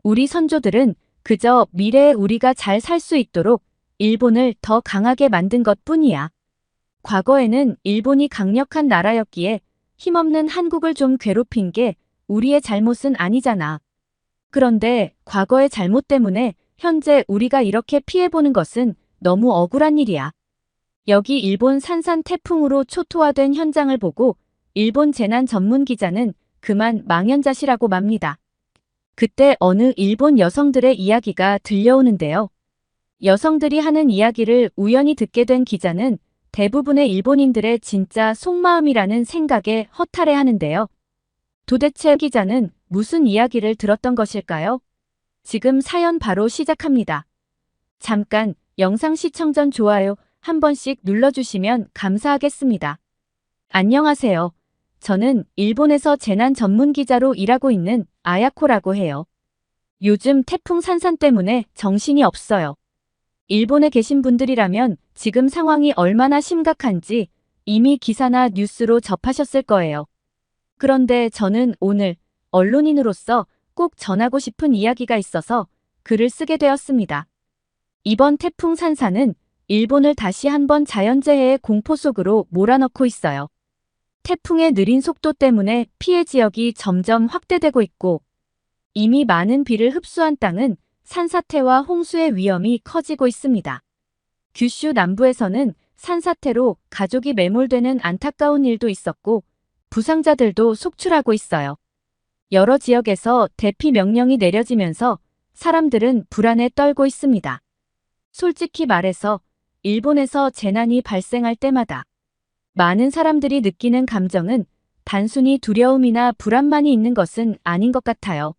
우리 선조들은 그저 미래의 우리가 잘 살 수 있도록 일본을 더 강하게 만든 것뿐이야. 과거에는 일본이 강력한 나라였기에 힘없는 한국을 좀 괴롭힌 게 우리의 잘못은 아니잖아. 그런데 과거의 잘못 때문에 현재 우리가 이렇게 피해보는 것은 너무 억울한 일이야. 여기 일본 산산 태풍으로 초토화된 현장을 보고 일본 재난 전문 기자는 그만 망연자실하고 맙니다. 그때 어느 일본 여성들의 이야기가 들려오는데요. 여성들이 하는 이야기를 우연히 듣게 된 기자는 대부분의 일본인들의 진짜 속마음이라는 생각에 허탈해하는데요. 도대체 기자는 무슨 이야기를 들었던 것일까요? 지금 사연 바로 시작합니다. 잠깐 영상 시청 전 좋아요 한 번씩 눌러주시면 감사하겠습니다. 안녕하세요. 저는 일본에서 재난 전문 기자로 일하고 있는 아야코라고 해요. 요즘 태풍 산산 때문에 정신이 없어요. 일본에 계신 분들이라면 지금 상황이 얼마나 심각한지 이미 기사나 뉴스로 접하셨을 거예요. 그런데 저는 오늘 언론인으로서 꼭 전하고 싶은 이야기가 있어서 글을 쓰게 되었습니다. 이번 태풍 산산은 일본을 다시 한번 자연재해의 공포 속으로 몰아넣고 있어요. 태풍의 느린 속도 때문에 피해 지역이 점점 확대되고 있고 이미 많은 비를 흡수한 땅은 산사태와 홍수의 위험이 커지고 있습니다. 규슈 남부에서는 산사태로 가족이 매몰되는 안타까운 일도 있었고 부상자들도 속출하고 있어요. 여러 지역에서 대피 명령이 내려지면서 사람들은 불안에 떨고 있습니다. 솔직히 말해서 일본에서 재난이 발생할 때마다 많은 사람들이 느끼는 감정은 단순히 두려움이나 불안만이 있는 것은 아닌 것 같아요.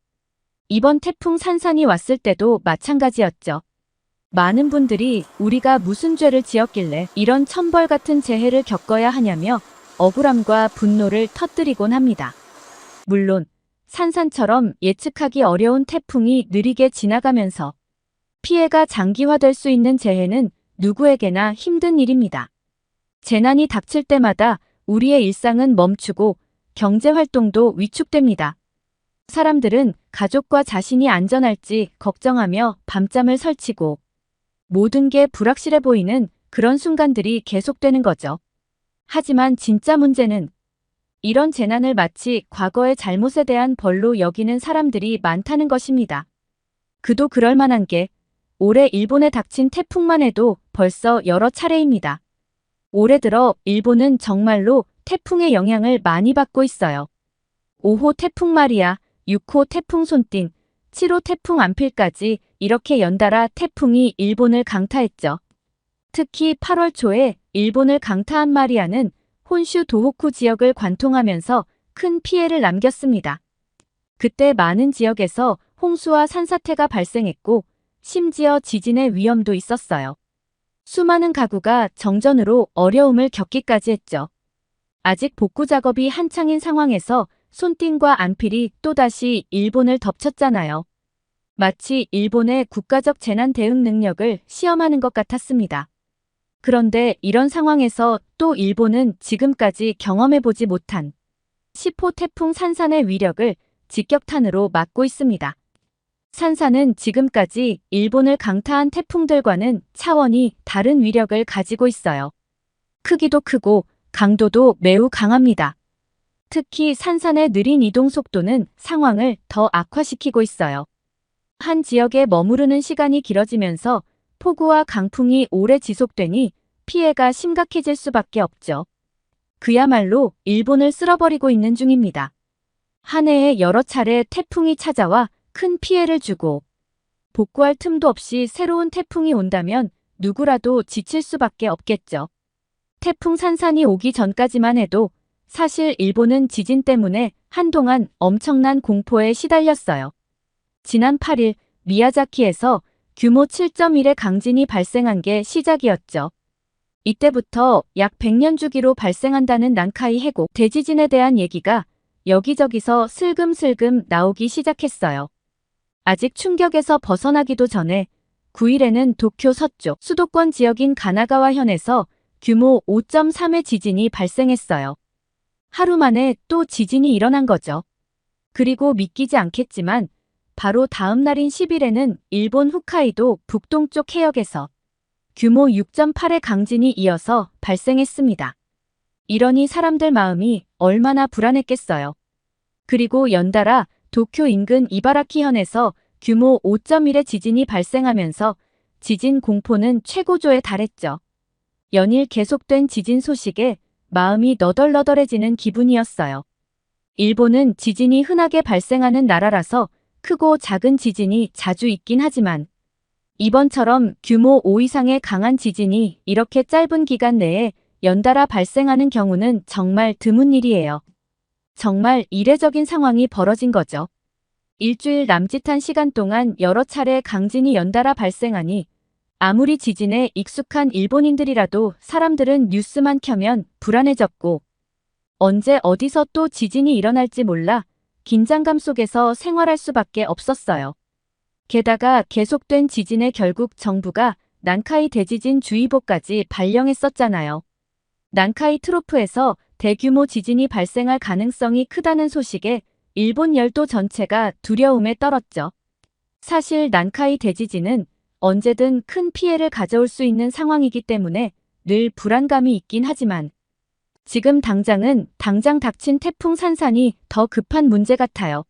이번 태풍 산산이 왔을 때도 마찬가지였죠. 많은 분들이 우리가 무슨 죄를 지었길래 이런 천벌 같은 재해를 겪어야 하냐며 억울함과 분노를 터뜨리곤 합니다. 물론 산산처럼 예측하기 어려운 태풍이 느리게 지나가면서 피해가 장기화될 수 있는 재해는 누구에게나 힘든 일입니다. 재난이 닥칠 때마다 우리의 일상은 멈추고 경제활동도 위축됩니다. 사람들은 가족과 자신이 안전할지 걱정하며 밤잠을 설치고 모든 게 불확실해 보이는 그런 순간들이 계속되는 거죠. 하지만 진짜 문제는 이런 재난을 마치 과거의 잘못에 대한 벌로 여기는 사람들이 많다는 것입니다. 그도 그럴 만한 게 올해 일본에 닥친 태풍만 해도 벌써 여러 차례입니다. 올해 들어 일본은 정말로 태풍의 영향을 많이 받고 있어요. 5호 태풍 마리아, 6호 태풍 손띵, 7호 태풍 안필까지 이렇게 연달아 태풍이 일본을 강타했죠. 특히 8월 초에 일본을 강타한 마리아는 혼슈 도호쿠 지역을 관통하면서 큰 피해를 남겼습니다. 그때 많은 지역에서 홍수와 산사태가 발생했고 심지어 지진의 위험도 있었어요. 수많은 가구가 정전으로 어려움을 겪기까지 했죠. 아직 복구 작업이 한창인 상황에서 손띵과 안필이 또다시 일본을 덮쳤잖아요. 마치 일본의 국가적 재난 대응 능력을 시험하는 것 같았습니다. 그런데 이런 상황에서 또 일본은 지금까지 경험해보지 못한 10호 태풍 산산의 위력을 직격탄으로 맞고 있습니다. 산산은 지금까지 일본을 강타한 태풍들과는 차원이 다른 위력을 가지고 있어요. 크기도 크고 강도도 매우 강합니다. 특히 산산의 느린 이동 속도는 상황을 더 악화시키고 있어요. 한 지역에 머무르는 시간이 길어지면서 폭우와 강풍이 오래 지속되니 피해가 심각해질 수밖에 없죠. 그야말로 일본을 쓸어버리고 있는 중입니다. 한 해에 여러 차례 태풍이 찾아와 큰 피해를 주고 복구할 틈도 없이 새로운 태풍이 온다면 누구라도 지칠 수밖에 없겠죠. 태풍 산산이 오기 전까지만 해도 사실 일본은 지진 때문에 한동안 엄청난 공포에 시달렸어요. 지난 8일 미야자키에서 규모 7.1의 강진이 발생한 게 시작이었죠. 이때부터 약 100년 주기로 발생한다는 난카이 해곡 대지진에 대한 얘기가 여기저기서 슬금슬금 나오기 시작했어요. 아직 충격에서 벗어나기도 전에 9일에는 도쿄 서쪽 수도권 지역인 가나가와현에서 규모 5.3의 지진이 발생했어요. 하루 만에 또 지진이 일어난 거죠. 그리고 믿기지 않겠지만 바로 다음 날인 10일에는 일본 홋카이도 북동쪽 해역에서 규모 6.8의 강진이 이어서 발생했습니다. 이러니 사람들 마음이 얼마나 불안했겠어요. 그리고 연달아 도쿄 인근 이바라키현에서 규모 5.1의 지진이 발생하면서 지진 공포는 최고조에 달했죠. 연일 계속된 지진 소식에 마음이 너덜너덜해지는 기분이었어요. 일본은 지진이 흔하게 발생하는 나라라서 크고 작은 지진이 자주 있긴 하지만 이번처럼 규모 5 이상의 강한 지진이 이렇게 짧은 기간 내에 연달아 발생하는 경우는 정말 드문 일이에요. 정말 이례적인 상황이 벌어진 거죠. 일주일 남짓한 시간 동안 여러 차례 강진이 연달아 발생하니 아무리 지진에 익숙한 일본인들이라도 사람들은 뉴스만 켜면 불안해졌고 언제 어디서 또 지진이 일어날지 몰라 긴장감 속에서 생활할 수밖에 없었어요. 게다가 계속된 지진에 결국 정부가 난카이 대지진 주의보까지 발령했었잖아요. 난카이 트로프에서 대규모 지진이 발생할 가능성이 크다는 소식에 일본 열도 전체가 두려움에 떨었죠. 사실 난카이 대지진은 언제든 큰 피해를 가져올 수 있는 상황이기 때문에 늘 불안감이 있긴 하지만 지금 당장 닥친 태풍 산산이 더 급한 문제 같아요.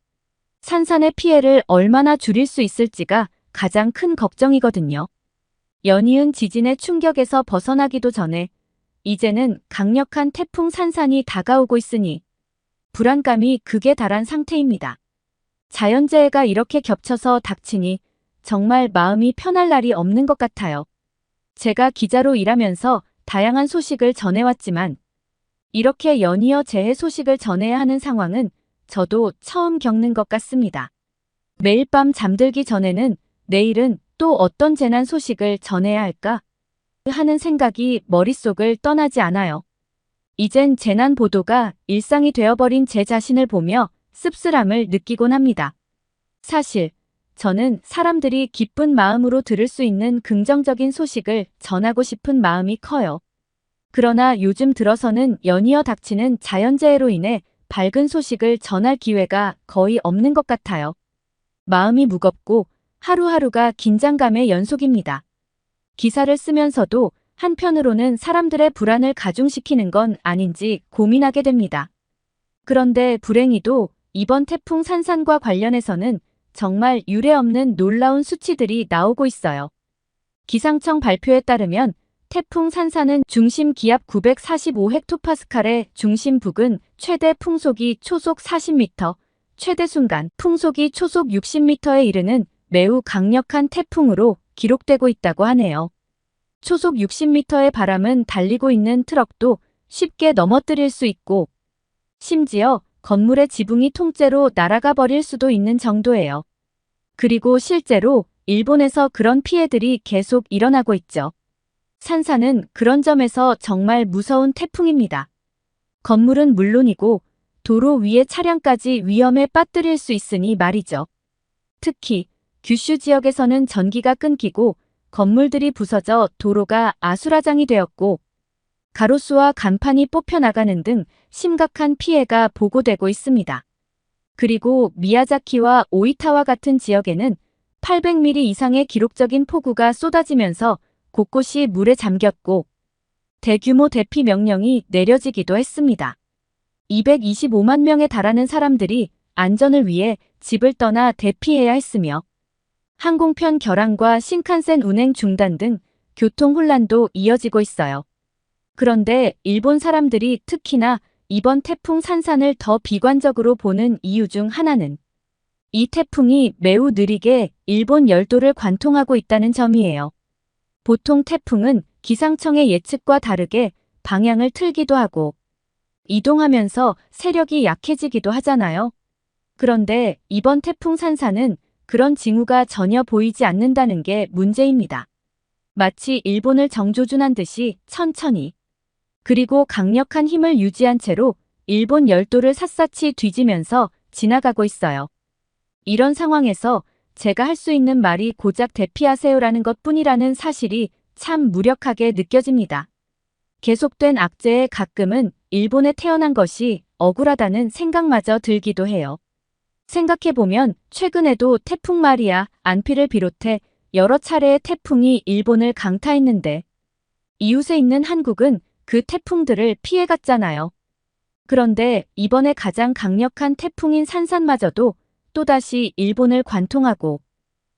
산산의 피해를 얼마나 줄일 수 있을지가 가장 큰 걱정이거든요. 연이은 지진의 충격에서 벗어나기도 전에 이제는 강력한 태풍 산산이 다가오고 있으니 불안감이 극에 달한 상태입니다. 자연재해가 이렇게 겹쳐서 닥치니 정말 마음이 편할 날이 없는 것 같아요. 제가 기자로 일하면서 다양한 소식을 전해왔지만 이렇게 연이어 재해 소식을 전해야 하는 상황은 저도 처음 겪는 것 같습니다. 매일 밤 잠들기 전에는 내일은 또 어떤 재난 소식을 전해야 할까 하는 생각이 머릿속을 떠나지 않아요. 이젠 재난 보도가 일상이 되어버린 제 자신을 보며 씁쓸함을 느끼곤 합니다. 사실 저는 사람들이 기쁜 마음으로 들을 수 있는 긍정적인 소식을 전하고 싶은 마음이 커요. 그러나 요즘 들어서는 연이어 닥치는 자연재해로 인해 밝은 소식을 전할 기회가 거의 없는 것 같아요. 마음이 무겁고 하루하루가 긴장감의 연속입니다. 기사를 쓰면서도 한편으로는 사람들의 불안을 가중시키는 건 아닌지 고민하게 됩니다. 그런데 불행히도 이번 태풍 산산과 관련해서는 정말 유례없는 놀라운 수치들이 나오고 있어요. 기상청 발표에 따르면 태풍 산산은 중심 기압 945헥토파스칼의 중심 부근 최대 풍속이 초속 40m, 최대 순간 풍속이 초속 60m에 이르는 매우 강력한 태풍으로 기록되고 있다고 하네요. 초속 60m의 바람은 달리고 있는 트럭도 쉽게 넘어뜨릴 수 있고 심지어 건물의 지붕이 통째로 날아가 버릴 수도 있는 정도예요. 그리고 실제로 일본에서 그런 피해들이 계속 일어나고 있죠. 산산은 그런 점에서 정말 무서운 태풍입니다. 건물은 물론이고 도로 위의 차량까지 위험에 빠뜨릴 수 있으니 말이죠. 특히 규슈 지역에서는 전기가 끊기고 건물들이 부서져 도로가 아수라장이 되었고 가로수와 간판이 뽑혀나가는 등 심각한 피해가 보고되고 있습니다. 그리고 미야자키와 오이타와 같은 지역에는 800mm 이상의 기록적인 폭우가 쏟아지면서 곳곳이 물에 잠겼고 대규모 대피 명령이 내려지기도 했습니다. 225만 명에 달하는 사람들이 안전을 위해 집을 떠나 대피해야 했으며 항공편 결항과 신칸센 운행 중단 등 교통 혼란도 이어지고 있어요. 그런데 일본 사람들이 특히나 이번 태풍 산산을 더 비관적으로 보는 이유 중 하나는 이 태풍이 매우 느리게 일본 열도를 관통하고 있다는 점이에요. 보통 태풍은 기상청의 예측과 다르게 방향을 틀기도 하고 이동하면서 세력이 약해지기도 하잖아요. 그런데 이번 태풍 산산은 그런 징후가 전혀 보이지 않는다는 게 문제입니다. 마치 일본을 정조준한 듯이 천천히 그리고 강력한 힘을 유지한 채로 일본 열도를 샅샅이 뒤지면서 지나가고 있어요. 이런 상황에서 제가 할 수 있는 말이 고작 대피하세요라는 것뿐이라는 사실이 참 무력하게 느껴집니다. 계속된 악재에 가끔은 일본에 태어난 것이 억울하다는 생각마저 들기도 해요. 생각해보면 최근에도 태풍 마리아, 안피를 비롯해 여러 차례의 태풍이 일본을 강타했는데 이웃에 있는 한국은 그 태풍들을 피해갔잖아요. 그런데 이번에 가장 강력한 태풍인 산산마저도 또다시 일본을 관통하고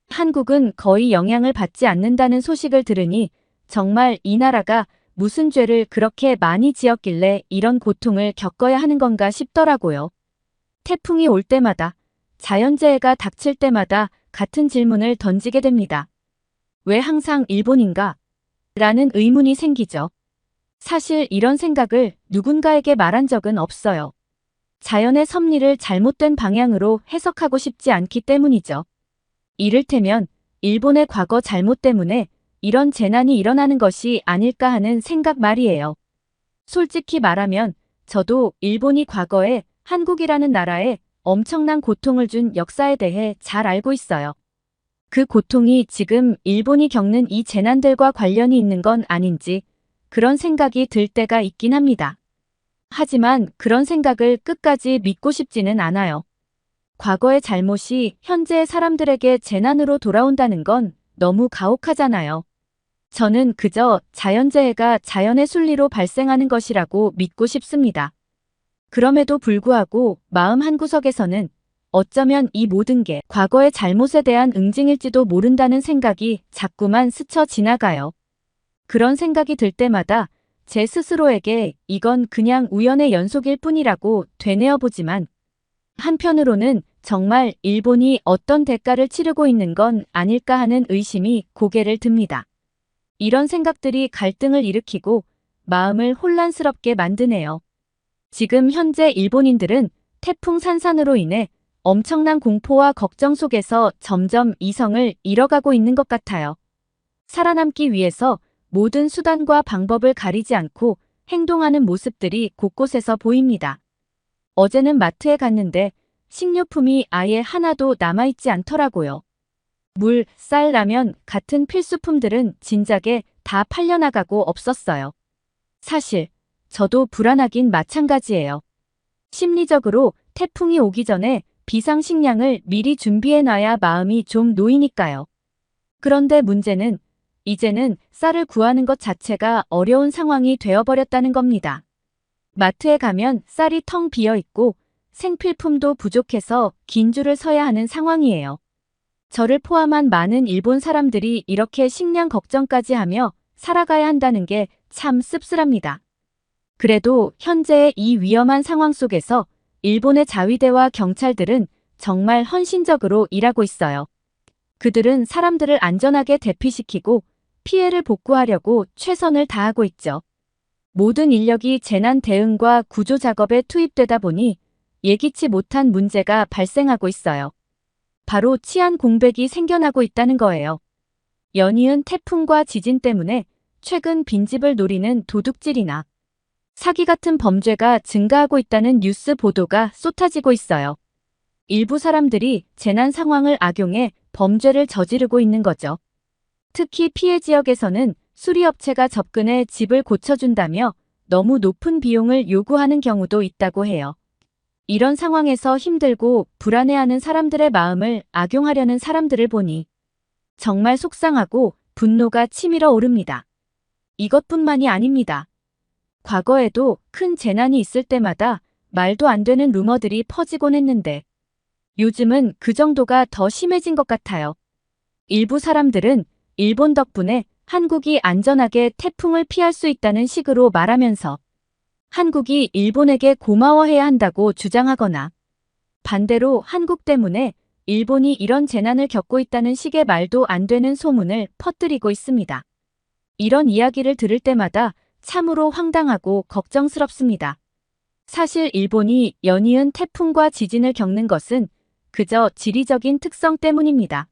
한국은 거의 영향을 받지 않는다는 소식을 들으니 정말 이 나라가 무슨 죄를 그렇게 많이 지었길래 이런 고통을 겪어야 하는 건가 싶더라고요. 태풍이 올 때마다, 자연재해가 닥칠 때마다 같은 질문을 던지게 됩니다. 왜 항상 일본인가? 라는 의문이 생기죠. 사실 이런 생각을 누군가에게 말한 적은 없어요. 자연의 섭리를 잘못된 방향으로 해석하고 싶지 않기 때문이죠. 이를테면 일본의 과거 잘못 때문에 이런 재난이 일어나는 것이 아닐까 하는 생각 말이에요. 솔직히 말하면 저도 일본이 과거에 한국이라는 나라에 엄청난 고통을 준 역사에 대해 잘 알고 있어요. 그 고통이 지금 일본이 겪는 이 재난들과 관련이 있는 건 아닌지 그런 생각이 들 때가 있긴 합니다. 하지만 그런 생각을 끝까지 믿고 싶지는 않아요. 과거의 잘못이 현재의 사람들에게 재난으로 돌아온다는 건 너무 가혹하잖아요. 저는 그저 자연재해가 자연의 순리로 발생하는 것이라고 믿고 싶습니다. 그럼에도 불구하고 마음 한구석에서는 어쩌면 이 모든 게 과거의 잘못에 대한 응징일지도 모른다는 생각이 자꾸만 스쳐 지나가요. 그런 생각이 들 때마다 제 스스로에게 이건 그냥 우연의 연속일 뿐이라고 되뇌어 보지만 한편으로는 정말 일본이 어떤 대가를 치르고 있는 건 아닐까 하는 의심이 고개를 듭니다. 이런 생각들이 갈등을 일으키고 마음을 혼란스럽게 만드네요. 지금 현재 일본인들은 태풍 산산으로 인해 엄청난 공포와 걱정 속에서 점점 이성을 잃어가고 있는 것 같아요. 살아남기 위해서 모든 수단과 방법을 가리지 않고 행동하는 모습들이 곳곳에서 보입니다. 어제는 마트에 갔는데 식료품이 아예 하나도 남아있지 않더라고요. 물, 쌀, 라면 같은 필수품들은 진작에 다 팔려나가고 없었어요. 사실 저도 불안하긴 마찬가지예요. 심리적으로 태풍이 오기 전에 비상식량을 미리 준비해놔야 마음이 좀 놓이니까요. 그런데 문제는 이제는 쌀을 구하는 것 자체가 어려운 상황이 되어버렸다는 겁니다. 마트에 가면 쌀이 텅 비어 있고 생필품도 부족해서 긴 줄을 서야 하는 상황이에요. 저를 포함한 많은 일본 사람들이 이렇게 식량 걱정까지 하며 살아가야 한다는 게 참 씁쓸합니다. 그래도 현재의 이 위험한 상황 속에서 일본의 자위대와 경찰들은 정말 헌신적으로 일하고 있어요. 그들은 사람들을 안전하게 대피시키고 피해를 복구하려고 최선을 다하고 있죠. 모든 인력이 재난 대응과 구조 작업에 투입되다 보니 예기치 못한 문제가 발생하고 있어요. 바로 치안 공백이 생겨나고 있다는 거예요. 연이은 태풍과 지진 때문에 최근 빈집을 노리는 도둑질이나 사기 같은 범죄가 증가하고 있다는 뉴스 보도가 쏟아지고 있어요. 일부 사람들이 재난 상황을 악용해 범죄를 저지르고 있는 거죠. 특히 피해 지역에서는 수리업체가 접근해 집을 고쳐준다며 너무 높은 비용을 요구하는 경우도 있다고 해요. 이런 상황에서 힘들고 불안해하는 사람들의 마음을 악용하려는 사람들을 보니 정말 속상하고 분노가 치밀어 오릅니다. 이것뿐만이 아닙니다. 과거에도 큰 재난이 있을 때마다 말도 안 되는 루머들이 퍼지곤 했는데 요즘은 그 정도가 더 심해진 것 같아요. 일부 사람들은 일본 덕분에 한국이 안전하게 태풍을 피할 수 있다는 식으로 말하면서 한국이 일본에게 고마워해야 한다고 주장하거나 반대로 한국 때문에 일본이 이런 재난을 겪고 있다는 식의 말도 안 되는 소문을 퍼뜨리고 있습니다. 이런 이야기를 들을 때마다 참으로 황당하고 걱정스럽습니다. 사실 일본이 연이은 태풍과 지진을 겪는 것은 그저 지리적인 특성 때문입니다.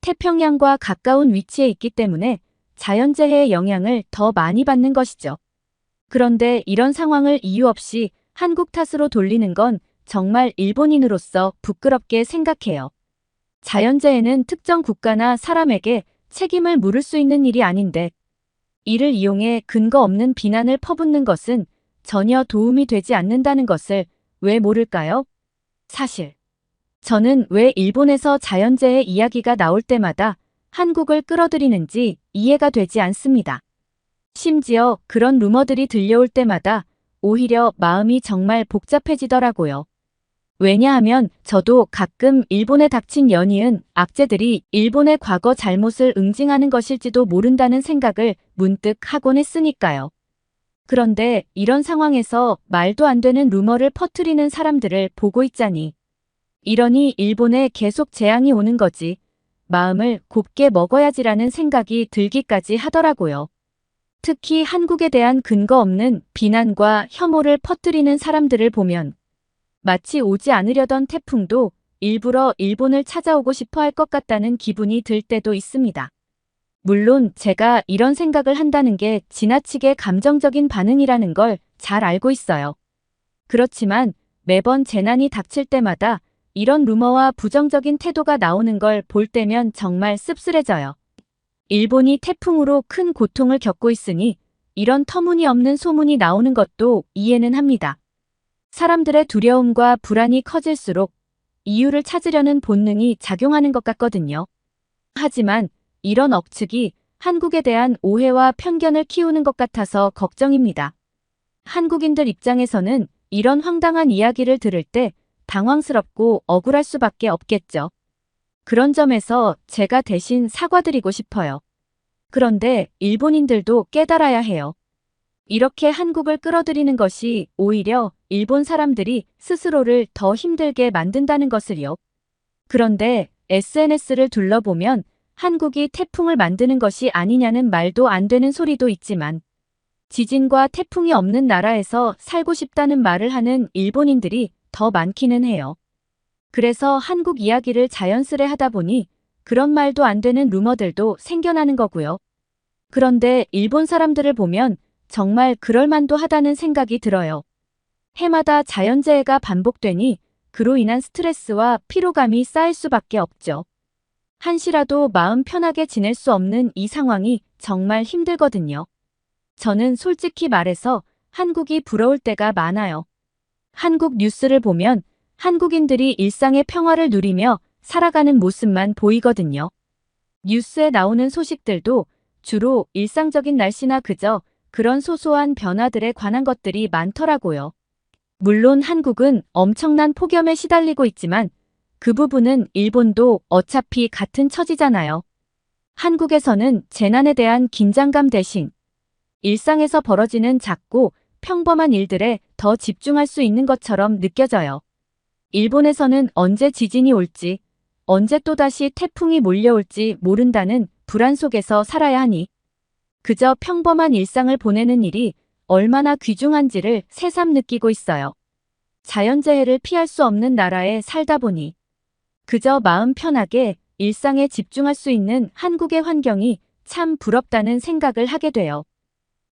태평양과 가까운 위치에 있기 때문에 자연재해의 영향을 더 많이 받는 것이죠. 그런데 이런 상황을 이유 없이 한국 탓으로 돌리는 건 정말 일본인으로서 부끄럽게 생각해요. 자연재해는 특정 국가나 사람에게 책임을 물을 수 있는 일이 아닌데 이를 이용해 근거 없는 비난을 퍼붓는 것은 전혀 도움이 되지 않는다는 것을 왜 모를까요? 사실 저는 왜 일본에서 자연재해 이야기가 나올 때마다 한국을 끌어들이는지 이해가 되지 않습니다. 심지어 그런 루머들이 들려올 때마다 오히려 마음이 정말 복잡해지더라고요. 왜냐하면 저도 가끔 일본에 닥친 연이은 악재들이 일본의 과거 잘못을 응징하는 것일지도 모른다는 생각을 문득 하곤 했으니까요. 그런데 이런 상황에서 말도 안 되는 루머를 퍼뜨리는 사람들을 보고 있자니. 이러니 일본에 계속 재앙이 오는 거지. 마음을 곱게 먹어야지라는 생각이 들기까지 하더라고요. 특히 한국에 대한 근거 없는 비난과 혐오를 퍼뜨리는 사람들을 보면 마치 오지 않으려던 태풍도 일부러 일본을 찾아오고 싶어 할 것 같다는 기분이 들 때도 있습니다. 물론 제가 이런 생각을 한다는 게 지나치게 감정적인 반응이라는 걸 잘 알고 있어요. 그렇지만 매번 재난이 닥칠 때마다 이런 루머와 부정적인 태도가 나오는 걸 볼 때면 정말 씁쓸해져요. 일본이 태풍으로 큰 고통을 겪고 있으니 이런 터무니없는 소문이 나오는 것도 이해는 합니다. 사람들의 두려움과 불안이 커질수록 이유를 찾으려는 본능이 작용하는 것 같거든요. 하지만 이런 억측이 한국에 대한 오해와 편견을 키우는 것 같아서 걱정입니다. 한국인들 입장에서는 이런 황당한 이야기를 들을 때 당황스럽고 억울할 수밖에 없겠죠. 그런 점에서 제가 대신 사과드리고 싶어요. 그런데 일본인들도 깨달아야 해요. 이렇게 한국을 끌어들이는 것이 오히려 일본 사람들이 스스로를 더 힘들게 만든다는 것을요. 그런데 SNS를 둘러보면 한국이 태풍을 만드는 것이 아니냐는 말도 안 되는 소리도 있지만 지진과 태풍이 없는 나라에서 살고 싶다는 말을 하는 일본인들이 더 많기는 해요. 그래서 한국 이야기를 자연스레 하다 보니 그런 말도 안 되는 루머들도 생겨나는 거고요. 그런데 일본 사람들을 보면 정말 그럴만도 하다는 생각이 들어요. 해마다 자연재해가 반복되니 그로 인한 스트레스와 피로감이 쌓일 수밖에 없죠. 한시라도 마음 편하게 지낼 수 없는 이 상황이 정말 힘들거든요. 저는 솔직히 말해서 한국이 부러울 때가 많아요. 한국 뉴스를 보면 한국인들이 일상의 평화를 누리며 살아가는 모습만 보이거든요. 뉴스에 나오는 소식들도 주로 일상적인 날씨나 그저 그런 소소한 변화들에 관한 것들이 많더라고요. 물론 한국은 엄청난 폭염에 시달리고 있지만 그 부분은 일본도 어차피 같은 처지잖아요. 한국에서는 재난에 대한 긴장감 대신 일상에서 벌어지는 작고 평범한 일들에 더 집중할 수 있는 것처럼 느껴져요. 일본에서는 언제 지진이 올지, 언제 또다시 태풍이 몰려올지 모른다는 불안 속에서 살아야 하니 그저 평범한 일상을 보내는 일이 얼마나 귀중한지를 새삼 느끼고 있어요. 자연재해를 피할 수 없는 나라에 살다 보니 그저 마음 편하게 일상에 집중할 수 있는 한국의 환경이 참 부럽다는 생각을 하게 돼요.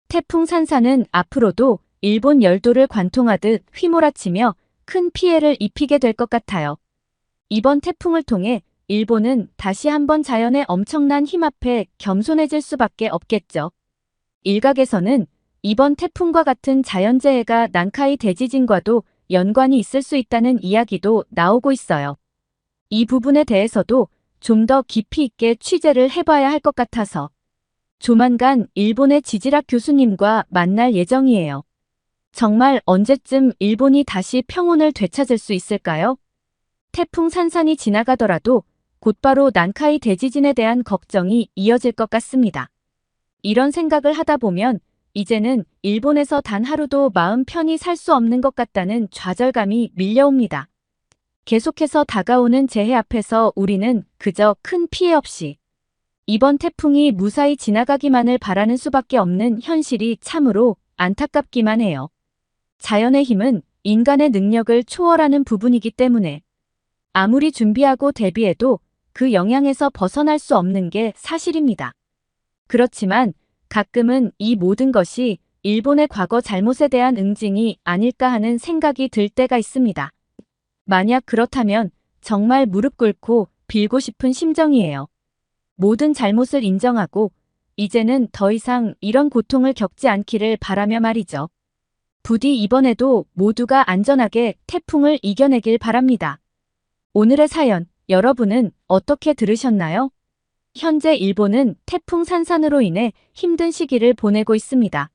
태풍 산사는 앞으로도 일본 열도를 관통하듯 휘몰아치며 큰 피해를 입히게 될 것 같아요. 이번 태풍을 통해 일본은 다시 한번 자연의 엄청난 힘 앞에 겸손해질 수밖에 없겠죠. 일각에서는 이번 태풍과 같은 자연재해가 난카이 대지진과도 연관이 있을 수 있다는 이야기도 나오고 있어요. 이 부분에 대해서도 좀 더 깊이 있게 취재를 해봐야 할 것 같아서 조만간 일본의 지질학 교수님과 만날 예정이에요. 정말 언제쯤 일본이 다시 평온을 되찾을 수 있을까요? 태풍 산산이 지나가더라도 곧바로 난카이 대지진에 대한 걱정이 이어질 것 같습니다. 이런 생각을 하다 보면 이제는 일본에서 단 하루도 마음 편히 살 수 없는 것 같다는 좌절감이 밀려옵니다. 계속해서 다가오는 재해 앞에서 우리는 그저 큰 피해 없이 이번 태풍이 무사히 지나가기만을 바라는 수밖에 없는 현실이 참으로 안타깝기만 해요. 자연의 힘은 인간의 능력을 초월하는 부분이기 때문에 아무리 준비하고 대비해도 그 영향에서 벗어날 수 없는 게 사실입니다. 그렇지만 가끔은 이 모든 것이 일본의 과거 잘못에 대한 응징이 아닐까 하는 생각이 들 때가 있습니다. 만약 그렇다면 정말 무릎 꿇고 빌고 싶은 심정이에요. 모든 잘못을 인정하고 이제는 더 이상 이런 고통을 겪지 않기를 바라며 말이죠. 부디 이번에도 모두가 안전하게 태풍을 이겨내길 바랍니다. 오늘의 사연, 여러분은 어떻게 들으셨나요? 현재 일본은 태풍 산산으로 인해 힘든 시기를 보내고 있습니다.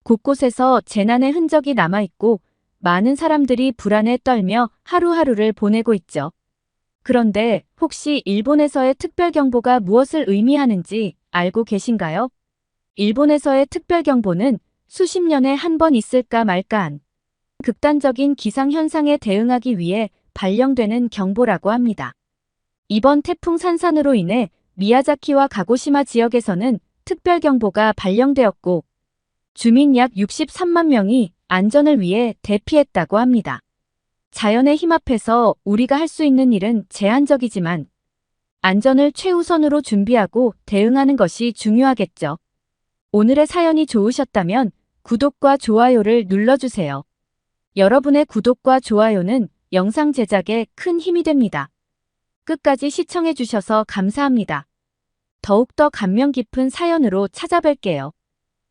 곳곳에서 재난의 흔적이 남아있고 많은 사람들이 불안에 떨며 하루하루를 보내고 있죠. 그런데 혹시 일본에서의 특별경보가 무엇을 의미하는지 알고 계신가요? 일본에서의 특별경보는 수십 년에 한 번 있을까 말까한 극단적인 기상현상에 대응하기 위해 발령되는 경보라고 합니다. 이번 태풍 산산으로 인해 미야자키와 가고시마 지역에서는 특별경보가 발령되었고 주민 약 63만 명이 안전을 위해 대피했다고 합니다. 자연의 힘 앞에서 우리가 할 수 있는 일은 제한적이지만 안전을 최우선으로 준비하고 대응하는 것이 중요하겠죠. 오늘의 사연이 좋으셨다면 구독과 좋아요를 눌러주세요. 여러분의 구독과 좋아요는 영상 제작에 큰 힘이 됩니다. 끝까지 시청해주셔서 감사합니다. 더욱더 감명 깊은 사연으로 찾아뵐게요.